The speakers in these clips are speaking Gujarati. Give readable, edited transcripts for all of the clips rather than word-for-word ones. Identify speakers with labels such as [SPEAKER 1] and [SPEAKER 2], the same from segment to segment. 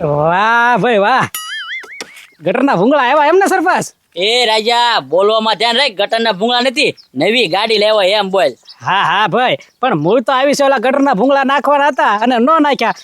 [SPEAKER 1] વાહ ભાઈ વાહ, ગટરના ભૂંગળા આવ્યા એમ ને સરપંચ?
[SPEAKER 2] એ રાજા બોલવામાં ધ્યાન રાખ, ગટરના ભૂંગળા નથી, નવી ગાડી લેવા એમ બોલ.
[SPEAKER 1] હા હા ભાઈ, પણ મૂળ તો આવી છે ઓલા ગટરના ભૂંગળા નાખવાના હતા અને ન નાખ્યા,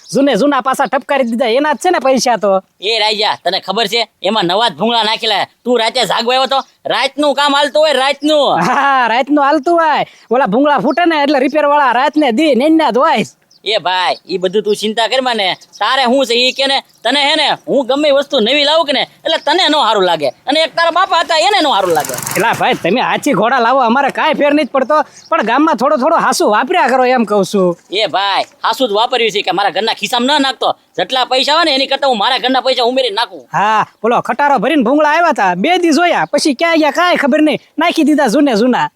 [SPEAKER 1] જૂના પાછા ઠપકારી દીધા, એના જ છે ને પૈસા તો.
[SPEAKER 2] એ રાજા તને ખબર છે એમાં નવા જ ભૂંગળા નાખેલા? તું રાતે જાગવા આવ્યો તો? રાતનું કામ હાલતું હોય, રાતનું.
[SPEAKER 1] હા રાતનું હાલતું હોય, ઓલા ભૂંગળા ફૂટે ને એટલે રિપેર વાળા રાતને દી નેન્યા જ હોય.
[SPEAKER 2] એ ભાઈ ઈ બધું તું ચિંતા કરમાં ને, તારે શું છે ઈ કે ને, તને હે ને હું ગમે વસ્તુ નવી લાવું કે ને એટલે તને નો સારું લાગે, અને એક તારા બાપા હતા એને નો સારું લાગે.
[SPEAKER 1] એલા ભાઈ તમે આછી ઘોડા લાવો, અમારે કાંઈ ફેર નથી પડતો, પણ ગામમાં થોડો હાસુ વાપર્યા કરો એમ કહું છું.
[SPEAKER 2] એ ભાઈ હાસુ જ વાપર્યું છે કે મારા ઘરના ખિસ્સામાં ન નાખતો, જેટલા પૈસા હોય ને એની કરતા હું મારા ઘરના પૈસા ઉમેરી નાખું.
[SPEAKER 1] હા બોલો, ખટારો ભરીને ભૂંગળા આવ્યા હતા, 2 દી જોયા, પછી ક્યાં ગયા કાંઈ ખબર નહીં, નાખી દીધા જૂના.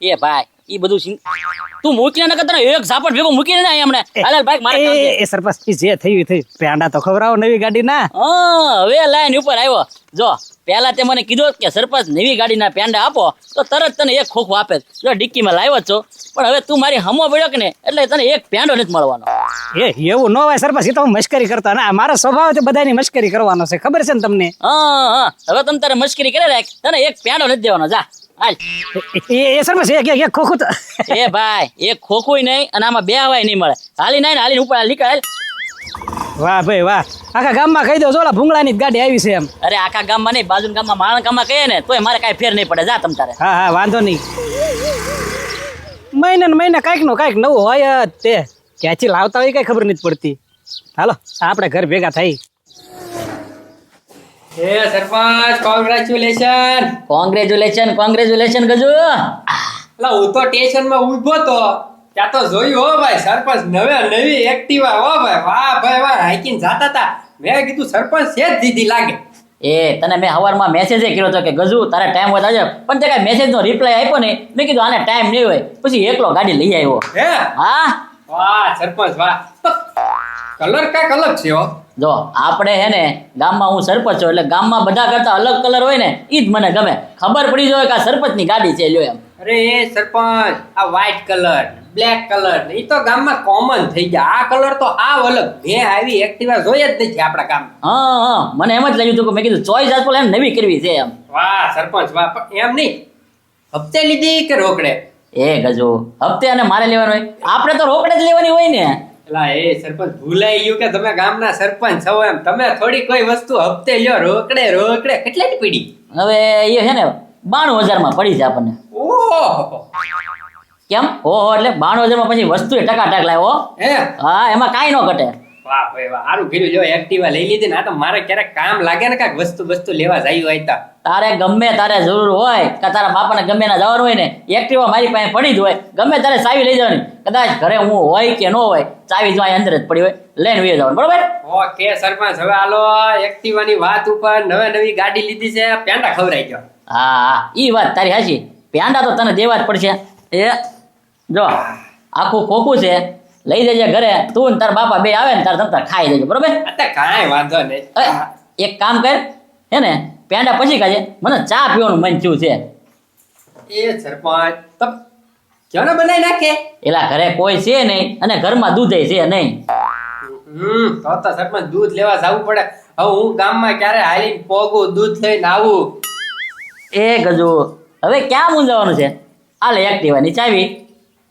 [SPEAKER 2] એ ભાઈ ઈ બધું તું મૂકીને ન કરતા, એક ઝાપટ ભેગો મૂકીને ના હમણે હાલ ભાઈ મારે કામ છે.
[SPEAKER 1] એ સરપંચ જે થયું પેંડા તો ખવડાવો નવી ગાડી ના.
[SPEAKER 2] હવે લાઈન ઉપર આવ્યો. જો પહેલા તે મને કીધું કે સરપંચ નવી ગાડીના પેંડા આપો તો તરત તને એક ખોખું આપે, જો ડિક્કીમાં લાવ્યો છો, પણ હવે તું મારી હમો પડ્યો કે ને એટલે તને એક પેંડો નથી મળવાનો.
[SPEAKER 1] એવું ન હોય સરપંચ, એ તો હું મશ્કરી કરતા ના, મારો સ્વભાવ તો બધાની મશ્કરી કરવાનો છે, ખબર છે ને તમને?
[SPEAKER 2] હા હવે તમે તારે મશ્કરી કરે રાખ, તને એક પેંડો નથી દેવાનો, જા હાલ.
[SPEAKER 1] એ સરપંચ એક ખોખું તો.
[SPEAKER 2] એ ભાઈ એક ખોખું નહીં અને આમાં બે હવાય નહીં મળે, હાલી નાય ને હાલીને ઉપર નીકળ.
[SPEAKER 1] વાહ ભાઈ વાહ, આખા ગામમાં કહી દો ઓલા ભૂંગળાની જ ગાડી આવી છે એમ.
[SPEAKER 2] અરે આખા ગામમાં નહીં, બાજુના ગામમાં માણસ ગામમાં કહીએ ને તોય મારે કાંઈ ફેર નહીં પડે, જા તમ તારે.
[SPEAKER 1] હા વાંધો નહીં, મહિને ને મહિને કાંઈક નવું હોય જ તે, ક્યાંથી લાવતા હોય કઈ ખબર નથી પડતી. હાલો આપણે ઘર ભેગા થઈ.
[SPEAKER 3] હે સરપંચ,
[SPEAKER 2] કોંગ્રેચ્યુલેશન ગજુ.
[SPEAKER 3] એટલે હું તો સ્ટેશનમાં ઊભો તો ત્યાં તો જોયું હો ભાઈ, સરપંચ નવી એક્ટિવા હો ભાઈ, વાહ ભાઈ વાહ, હાઈકીને જાતા હતા. મેં કીધું સરપંચ છે જ દીધી લાગે.
[SPEAKER 2] એ તને મેં સવારમાં મેસેજ કર્યો હતો કે ગજુ તારે ટાઈમ હોય આજે, પણ તે કાંઈ મેસેજનો રિપ્લાય આપ્યો નહીં. મેં કીધું આને ટાઈમ નહીં હોય, પછી એકલો ગાડી લઈ આવ્યો.
[SPEAKER 3] હે
[SPEAKER 2] હા
[SPEAKER 3] વાહ સરપંચ વાહ, કલર કાંઈક અલગ છે હો.
[SPEAKER 2] જો આપણે હે ને ગામમાં હું સરપંચ છું એટલે ગામમાં બધા કરતા અલગ કલર હોય ને ઈ જ મને ગમે, ખબર પડી જાય કે આ સરપંચની ગાડી છે લ્યો એમ.
[SPEAKER 3] અરે એ સરપંચ, આ વ્હાઈટ કલર, બ્લેક કલર એ તો ગામમાં કોમન થઈ ગયા, આ કલર તો આવ અલગ. મેં આવી એક્ટિવા જોઈ જ નથી આપણા ગામમાં.
[SPEAKER 2] હા મને એમ જ લાગ્યું હતું કે મેં કીધું ચોઈસ આજકાલ એમ નવી કરવી છે એમ.
[SPEAKER 3] વાહ સરપંચ વાહ, પણ એમ નહીં, હપ્તે લીધી કે રોકડે?
[SPEAKER 2] એ ગજુ હપ્તે અને મારે લેવાનું હોય, આપણે તો રોકડે જ લેવાની હોય ને.
[SPEAKER 3] એલા એ સરપંચ ભૂલાઈ ગયું કે તમે ગામના સરપંચ છો એમ, તમે થોડી કોઈ વસ્તુ હપ્તે લ્યો, રોકડે કેટલાની પડી?
[SPEAKER 2] હવે એ છે ને 92,000 પડી છે આપણને.
[SPEAKER 3] ઓહો
[SPEAKER 2] કેમ? ઓહો એટલે 92,000 પછી વસ્તુ ટકાટક લાવ્યો.
[SPEAKER 3] હે
[SPEAKER 2] હા એમાં કાંઈ ન ઘટે.
[SPEAKER 3] વાહ ભાઈ વાહ, સારું કર્યું. જો એક્ટિવા લઈ લીધી ને, આ તો મારે ક્યારેક કામ લાગે ને, કાંઈક વસ્તુ લેવા જાય હોય તો.
[SPEAKER 2] તારે ગમે તારે જરૂર હોય કે તારા બાપાને ગમે ના જવાનું હોય ને, એક્ટિવા મારી પાસે પડી જ હોય, ગમે તારે ચાવી લઈ જવાની. કદાચ ઘરે હું હોય કે ન હોય, ચાવી જો અંદર જ પડી હોય, લઈને વહી જવાનું, બરોબર?
[SPEAKER 3] ઓકે સરપંચ, હવે હાલો એક્ટિવાની વાત ઉપર, નવી ગાડી લીધી છે, પેંડા ખવરાઈ ગયો.
[SPEAKER 2] હા ઈ વાત તારી હાચી, પેંડા તો તને દેવા જ પડશે. એ જો આખું ખોખું છે, લઈ જજે ઘરે, તું ને તારા બાપા બે આવે ને તારે તમતાર ખાઈ દેજો, બરોબર?
[SPEAKER 3] અત્યારે કાંઈ વાંધો નહીં.
[SPEAKER 2] એક કામ કર, હે ને પેંડા પછી ખાજે, મને ચા પીવાનું મન થયું છે.
[SPEAKER 3] એ સરપંચ તો ક્યાં બનાવી નાખે?
[SPEAKER 2] એલા ઘરે કોઈ છે નહીં અને ઘરમાં દૂધ છે નહીં.
[SPEAKER 3] તો સરપંચ દૂધ લેવા જવું પડે. હવે હું ગામમાં ક્યારે હાલીને પોગું, દૂધ લઈને આવું?
[SPEAKER 2] એ ગજુ હવે ક્યાં મૂંઝાવાનું છે, આ લે એક્ટિવાની ચાવી.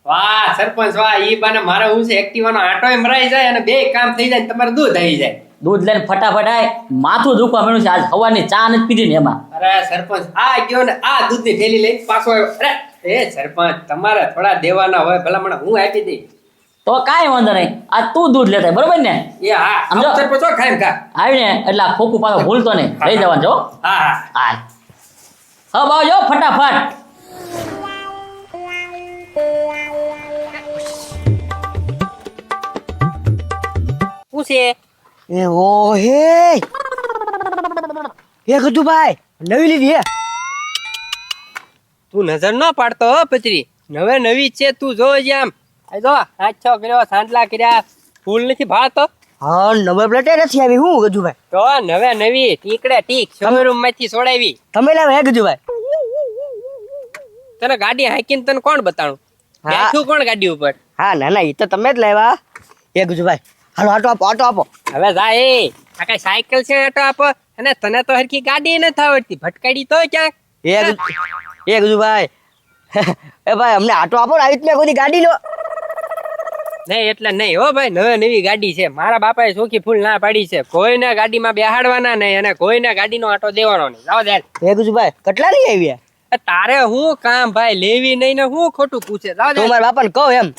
[SPEAKER 3] વાહ સરપંચ વાહ, ઈ બાને મારે હું છે એક્ટિવાનો આટોય મરાઈ જાય અને બે કામ થઈ જાય, તમારે દૂધ આવી જાય.
[SPEAKER 2] દૂધ લઈને ફટાફટ આય, માથું દુખવા મળ્યું છે, આજ સવારની ચા નથી પીધી ને એમાં.
[SPEAKER 3] અરે સરપંચ આ ગયો ને આ દૂધની થેલી લઈને પાછો આવ્યો. અરે એ સરપંચ તમારે થોડા દેવાના હોય, ભલા મને હું આપી દઈ.
[SPEAKER 2] તો કાંઈ વાંધો નહીં, આ તું દૂધ લેતા બરોબર ને?
[SPEAKER 3] એ હા
[SPEAKER 2] સમજો.
[SPEAKER 3] સરપંચ ખાઈ ખા
[SPEAKER 2] આવીને એટલે આ ખોખું પાછો ભૂલતો નહીં, લઈ જવાનું છો.
[SPEAKER 3] હા હા
[SPEAKER 2] હા હા બાવ જો ફટાફટ. શું છે?
[SPEAKER 1] એ ઓ હે ગજુભાઈ, નવી લીધી હે?
[SPEAKER 3] તું નજર ન પાડતો હો પચરી, નવી છે, તું જોજે આમ. આ જો આછો કર્યો, સાંડલા કર્યા, ફૂલ નથી ભાળતો.
[SPEAKER 1] હા નંબર પ્લેટે નથી આવી, હું ગજુભાઈ?
[SPEAKER 3] તો નવી ટીકડે ટીક શોરૂમ માંથી છોડાવી.
[SPEAKER 1] તમે લાવ્યા હે ગજુભાઈ?
[SPEAKER 3] તને ગાડી હાંકીને તને કોણ બતાણું? બેઠું કોણ ગાડી ઉપર?
[SPEAKER 1] હા ના એ તો તમે જ લાવ્યા. એ ગજુભાઈ હાલો આટો આપો.
[SPEAKER 3] હવે જા એ આ કઈ સાયકલ છે આટો આપો અને તને તો હરખી ગાડી નથી આવડતી ભટકાડી તો ક્યાંક
[SPEAKER 4] એ ગજુભાઈ એ ભાઈ અમને આટો આપો ને આવી રીતના કોઈ ગાડી લો
[SPEAKER 3] નહીં એટલે નહીં હો ભાઈ નવી ગાડી છે મારા બાપાએ ચોખી ફૂલ ના પાડી છે કોઈને ગાડીમાં બેહાડવાના નહીં અને કોઈને ગાડીનો આટો દેવાનો નહીં જાવ દે
[SPEAKER 4] એ ગજુભાઈ કેટલા નહીં આવ્યા
[SPEAKER 3] તારે હું કામ ભાઈ લેવી નહીં ને હું ખોટું પૂછે જાવ દે
[SPEAKER 4] તું મારા બાપાને કહો એમ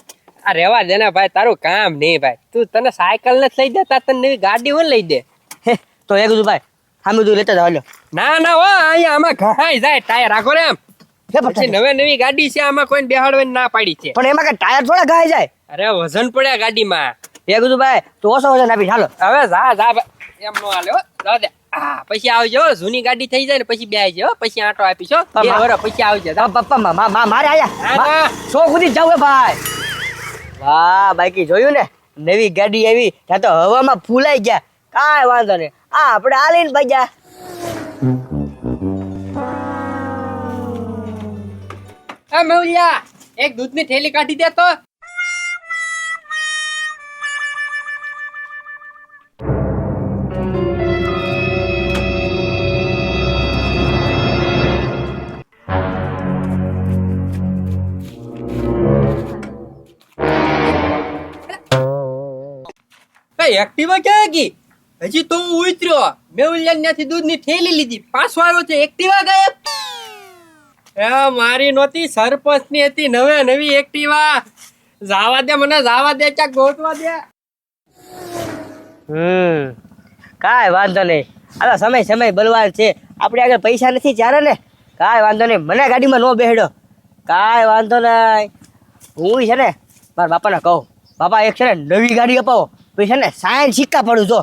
[SPEAKER 3] આ રેવા દે ને ભાઈ તારું કામ નહીં ભાઈ તું તને સાયકલ નથી લઈ દેતા તને નવી ગાડી હું લઈ દે
[SPEAKER 4] તો એ ગજુભાઈ સામે તું લેતા જાવ લ્યો
[SPEAKER 3] ના ના હો અહીંયા આમાં ઘાઈ જાય ટાયર રાખો રે એમ પછી નવી ગાડી છે આમાં કોઈને બેહાડવાની ના પાડી છે
[SPEAKER 4] પણ એમાં કઈ ટાયર થોડા ઘાય જાય
[SPEAKER 3] અરે વજન પડ્યા ગાડીમાં
[SPEAKER 4] એ ગજુભાઈ તું ઓછો વજન આપી ચાલો
[SPEAKER 3] હવે જા ભાઈ એમ નો હાલે હો જાવ દે પછી આવજો જૂની ગાડી થઈ જાય ને પછી બેસજો પછી આંટો આપીશો પછી આવજો
[SPEAKER 4] પપ્પા મારે
[SPEAKER 3] હા,
[SPEAKER 4] આયા સો સુધી જાવ ભાઈ વાહ બાકી જોયું ને નવી ગાડી આવી ત્યાં તો હવામાં ફૂલાઈ ગયા કાંઈ વાંધો નહીં આપણે આલીને ભાગ્યા
[SPEAKER 3] હા મેવલિયા એક દૂધની થેલી કાઢી દે તો એક્ટિવા ક્યાં ગઈ હજી તો હું ઉતર્યો મેવલિયા ત્યાંથી દૂધની થેલી લીધી પાછો આવ્યો છે એક્ટિવા ગાયબ મારી નહોતી સરપંચ ની હતી નવી એક્ટિવા જાવા દે મને જાવા દે ક્યાંક ગોતવા દે
[SPEAKER 4] કાંઈ વાંધો નહીં આ સમય બલવાન છે આપણે આગળ પૈસા નથી ચાલે ને કાંઈ વાંધો નહીં મને ગાડીમાં ન બેહડો કાંઈ વાંધો નહીં હું છે ને મારા બાપાને કહું બાપા એક છે ને નવી ગાડી અપાવો પછી છે ને સાયન્સ સિક્કા પડું જો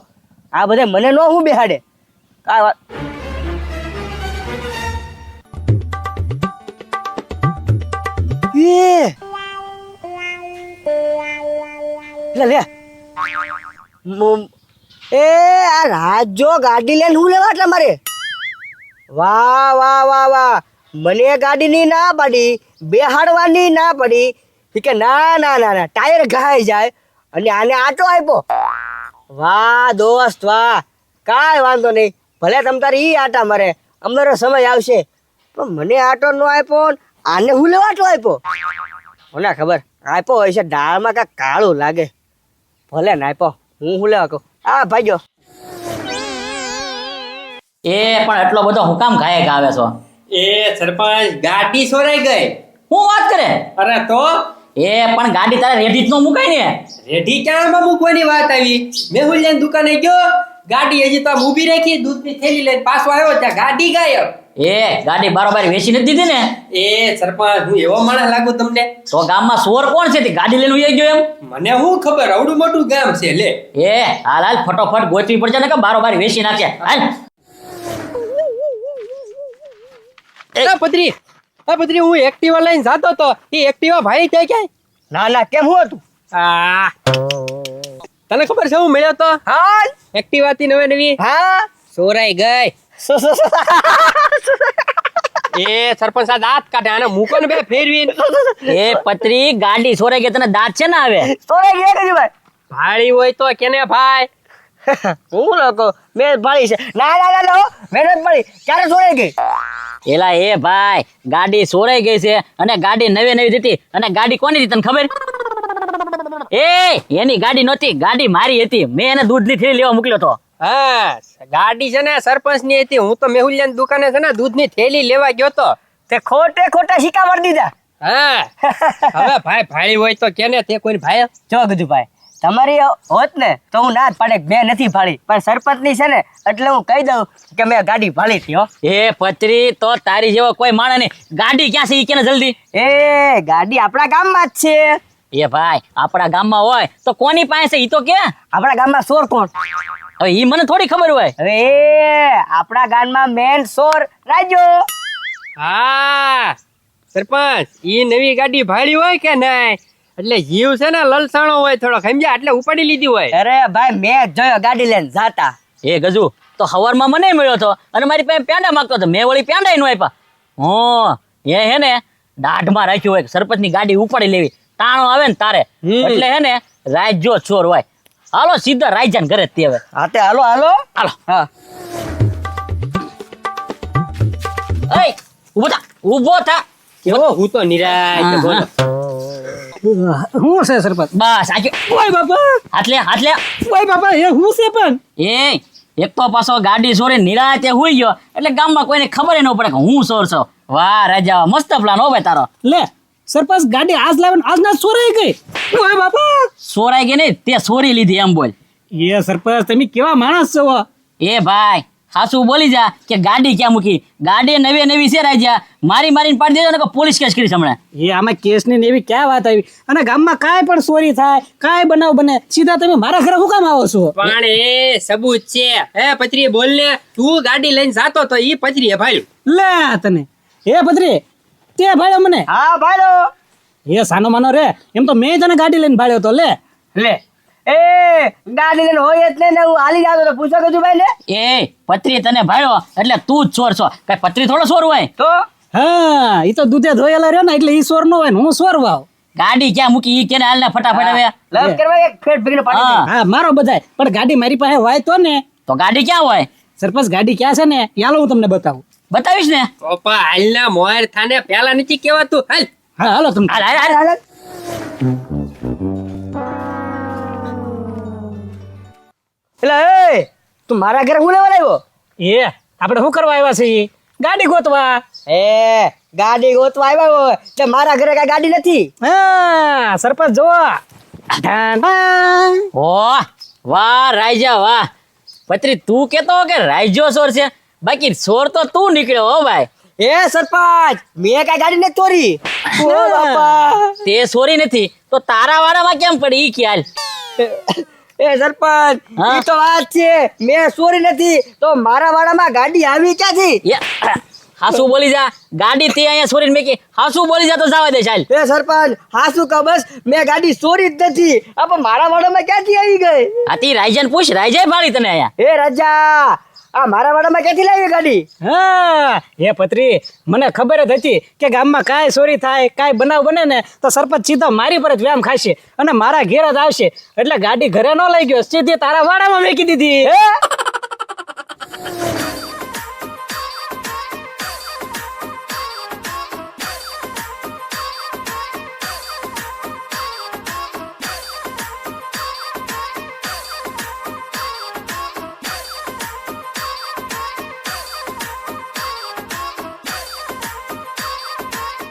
[SPEAKER 4] આ બધે મને ન હું બેહાડે કાંઈ વાત લે એ આ રાજો ગાડી લઈને હું લેવા એટલે મારે વાહ વાહ વાહ વાહ મને ગાડીની ના પડી બેહાડવાની ના પડી કે ના ના ના ના ટાયર ઘાઈ જાય અને આને આટો આપ્યો વાહ દોસ્ત વાહ કાંઈ વાંધો નહીં ભલે તમ તારે ઈ આટા મારે અમારો સમય આવશે પણ મને આટો ન આપ્યો આને હું લેવા આટો આપ્યો મને ખબર આપ્યો હોય છે દાળમાં કાંઈક કાળું લાગે ભલે ને આપ્યો હું લેવા કહું હા ભાઈજો
[SPEAKER 2] એ પણ એટલો બધો હું કામ ગાયક આવે છો
[SPEAKER 3] એ સરપંચ ગાડી સોરાઈ ગઈ
[SPEAKER 2] હું વાત કરે
[SPEAKER 3] અરે તો
[SPEAKER 2] એ પણ ગાડી તારે રેડી જ ન મુકાય ને
[SPEAKER 3] રેડી ક્યાંમાં મૂકવાની વાત આવી મેહુલિયાની દુકાને ગયો ગાડી હજી તો આમ ઊભી રાખી દૂધની થેલી લઈને પાછો આવ્યો ત્યાં ગાડી ગાયબ
[SPEAKER 2] એ ગાડી બારોબાર વેચી નથી દીધી ને
[SPEAKER 3] એ સરપંચ હું એવો માણસ લાગુ તમને
[SPEAKER 2] તો ગામમાં ચોર કોણ છે તે ગાડી લઈને ઉઈ ગયો એમ
[SPEAKER 3] મને શું ખબર આવડું મોટું ગામ છે લે
[SPEAKER 2] એ હાલ હાલ ફટોફટ ગોતવી પડશે ને કે બારોબાર વેચી નાખે હાલ
[SPEAKER 3] પત્રી હું એક્ટિવા લઈને જાતો તો એ એક્ટિવા ભાઈ જાય ક્યાંય
[SPEAKER 4] ના ના કેમ હું હતું
[SPEAKER 3] તને ખબર છે હું મળ્યો તો
[SPEAKER 4] હા
[SPEAKER 3] એક્ટિવા થી નવી
[SPEAKER 4] હા
[SPEAKER 3] ચોરાઈ ગઈ એ સરપંચ આ દાંત કાઢે આને મૂકો ને બે ફેરવીને
[SPEAKER 2] એ પત્રી ગાડી ચોરાઈ ગઈ તને દાંત છે ને આવે
[SPEAKER 4] તો એક ભાઈ
[SPEAKER 3] ભાળી હોય તો કેને ભાઈ
[SPEAKER 4] હું લોકો મેં પાડી છે ના ના ના ના મેં નથી પાડી ક્યારે છોડાઈ ગઈ
[SPEAKER 2] એલા એ ભાઈ ગાડી ચોરાઈ ગઈ છે અને ગાડી નવી દીધી અને ગાડી કોની હતી તને ખબર એ એની ગાડી નહોતી ગાડી મારી હતી મેં એને દૂધની થેલી લેવા મોકલ્યો તો
[SPEAKER 3] હા ગાડી છે ને સરપંચ ની હતી હું તો મેહુલિયાની દુકાને છે ને દૂધની થેલી લેવા ગયો તો
[SPEAKER 4] તે ખોટા સિક્કા મારી દીધા
[SPEAKER 3] હા હવે ભાઈ ભાળી હોય તો કેને તે કોઈ ભાઈ
[SPEAKER 4] જો કીધું ભાઈ તમારી હોત ને તો હું ના જ પાડે મેં નથી ફાળી પણ સરપંચ ની છે ને એટલે હું કહી દઉં કે મેં ગાડી ફાળી હતી હો
[SPEAKER 2] એ પત્રી તો તારી જેવો કોઈ માણસ નહીં ગાડી ક્યાં છે ઈ કે ને જલ્દી
[SPEAKER 4] એ ગાડી આપણા ગામમાં જ છે
[SPEAKER 2] એ ભાઈ આપણા ગામમાં હોય તો કોની પાસે છે ઈ તો કે
[SPEAKER 4] આપણા ગામમાં ચોર કોણ
[SPEAKER 2] હવે ઈ મને થોડી ખબર હોય
[SPEAKER 4] હવે આપણા ગામમાં મેન ચોર રાજો
[SPEAKER 3] હા સરપંચ ઈ નવી ગાડી ભાળી હોય કે નહીં એટલે જીવ છે ને લલસાણો હોય થોડો સમજ્યા એટલે ઉપાડી લીધી હોય
[SPEAKER 4] અરે ભાઈ મેં જોયો ગાડી લઈને જાતા
[SPEAKER 2] એ ગજુ તો હવારમાં મને મળ્યો હતો અને મારી પાસે પેંડા માંગતો હતો મેં વળી પેંડા નો આપ્યા એ હે ને દાઢમાં રાખ્યું હોય સરપંચ ની ગાડી ઉપાડી લેવી તાણો આવે ને તારે એટલે હે ને રાજ્યો ચોર હોય હાલો સીધા રાયજાન ઘરે જ તે હવે
[SPEAKER 4] હા તે હાલો હાલો
[SPEAKER 2] હાલો
[SPEAKER 4] હા
[SPEAKER 2] એય ઊભો થા
[SPEAKER 3] કેવો હું તો નિરાય
[SPEAKER 2] હા,
[SPEAKER 3] બોલો
[SPEAKER 1] હું છે સરપંચ
[SPEAKER 2] બસ આજો
[SPEAKER 1] ઓય બાપા
[SPEAKER 2] હાથ લે
[SPEAKER 1] ઓય બાપા એ હું છે પણ
[SPEAKER 2] એ એક તો પાછો ગાડી ચોરી નિરાતે હુઈ ગયો એટલે ગામમાં કોઈને ખબર ન પડે કે હું ચોર છું વાહ રાજા મસ્ત પ્લાન હો ભાઈ તારો
[SPEAKER 1] લે સરપંચ ગાડી આજ લાવે આજ ના ચોરાઈ ગઈ ઓય બાપા
[SPEAKER 2] ચોરાઈ ગઈ નહીં તે ચોરી લીધી એમ બોલ
[SPEAKER 1] એ સરપંચ તમે કેવા માણસ છો
[SPEAKER 2] એ ભાઈ હાસુ બોલી જા કે ગાડી ક્યાં મૂકી ગાડી નવી છે રાજા મારીને પાડી દેજો ને કે પોલીસ કેસ કરીશ હમણાં
[SPEAKER 1] એ આમાં કેસ ની ને એવી ક્યાં વાત આવી અને ગામમાં કાંઈ પણ ચોરી થાય કાંઈ બનાવ બને સીધા તમે મારા ઘરે હું કામ આવો છો
[SPEAKER 3] પણ એ સબૂત છે હે પત્રી બોલ ને તું ગાડી લઈને જાતો તો ઈ પત્રી ભાઈ
[SPEAKER 1] લે તને એ પત્રી તે ભાડ્યો મને
[SPEAKER 4] હા ભાઈલો
[SPEAKER 1] એ સાનો માનો રે એમ તો મેં તને ગાડી લઈને ભાડ્યો તો લે
[SPEAKER 4] લે એ ગાડી લઈને હોય એટલે ને હું હાલી જાતો તો પૂછો કે ભાઈ ને
[SPEAKER 2] એ પત્રી તને ભાડ્યો એટલે તું જ ચોર છો કઈ પત્રી થોડો ચોર હોય
[SPEAKER 4] તો
[SPEAKER 1] હા ઈ તો દૂધે ધોયેલા રહ્યો ને એટલે ઈ સોર નો હોય ને હું સોર વાવ
[SPEAKER 2] ગાડી ક્યાં મૂકી ઈ કેને હાલ ને ફટાફટ હવે
[SPEAKER 4] લવ કરવા એક ફેર ભીગને પાડી
[SPEAKER 2] હા.
[SPEAKER 1] હા મારો બધાય પણ ગાડી મારી પાસે હોય તો ને
[SPEAKER 2] તો ગાડી ક્યાં હોય
[SPEAKER 1] સરપંચ ગાડી ક્યાં છે ને ચાલો હું તમને બતાવું
[SPEAKER 2] બતાવીશ ને
[SPEAKER 3] પપ્પા હાલના મોર થાને પેલા નથી કેવાતું હાલ
[SPEAKER 1] હા હાલો તમને
[SPEAKER 2] હાલ હાલ હાલ.
[SPEAKER 4] એટલે એ તું મારા ઘરે હું લેવા આવ્યો
[SPEAKER 1] એ આપણે શું કરવા આવ્યા છીએ ગાડી ગોતવા
[SPEAKER 4] એ ગાડી ગોતવા આવ્યા હોય એટલે મારા ઘરે કઈ ગાડી નથી
[SPEAKER 1] હા સરપંચ જો
[SPEAKER 2] ઓહ વાહ રાજા વાહ પત્રી તું કેતો કે રાઈજો ચોર છે બાકી ચોર તો તું નીકળ્યો હો ભાઈ
[SPEAKER 4] એ સરપંચ મેં કઈ ગાડી નથી ચોરી ઓ બાપા
[SPEAKER 2] તે ચોરી નથી તો તારા વાળામાં કેમ પડી ઈ ખ્યાલ
[SPEAKER 4] એ સરપંચ
[SPEAKER 2] હા?
[SPEAKER 4] ઈ તો વાત છે મેં ચોરી નથી તો મારા વાડામાં ગાડી આવી ક્યાંથી
[SPEAKER 2] હાસુ બોલી જા ગાડી તે અહીંયા ચોરીને મેકી હાસુ બોલી જા તો જવા દે ચાલ
[SPEAKER 4] એ સરપંચ હા શું કહું બસ મેં ગાડી ચોરી જ નથી આ પણ મારા વાડામાં ક્યાંથી આવી ગઈ
[SPEAKER 2] આતી રાયજાને પૂછ રાયજાએ ભાળી તને અહીંયા
[SPEAKER 4] એ રાજા આ મારા વાડામાં ક્યાંથી લાવી ગાડી
[SPEAKER 1] હા એ પત્રી મને ખબર જ હતી કે ગામમાં કાંઈ ચોરી થાય કાંઈ બનાવ બને ને તો સરપંચ સીધો મારી પર જ વ્યામ ખાશે અને મારા ઘેર જ આવશે એટલે ગાડી ઘરે ન લઈ ગયો સીધી તારા વાડામાં મેકી દીધી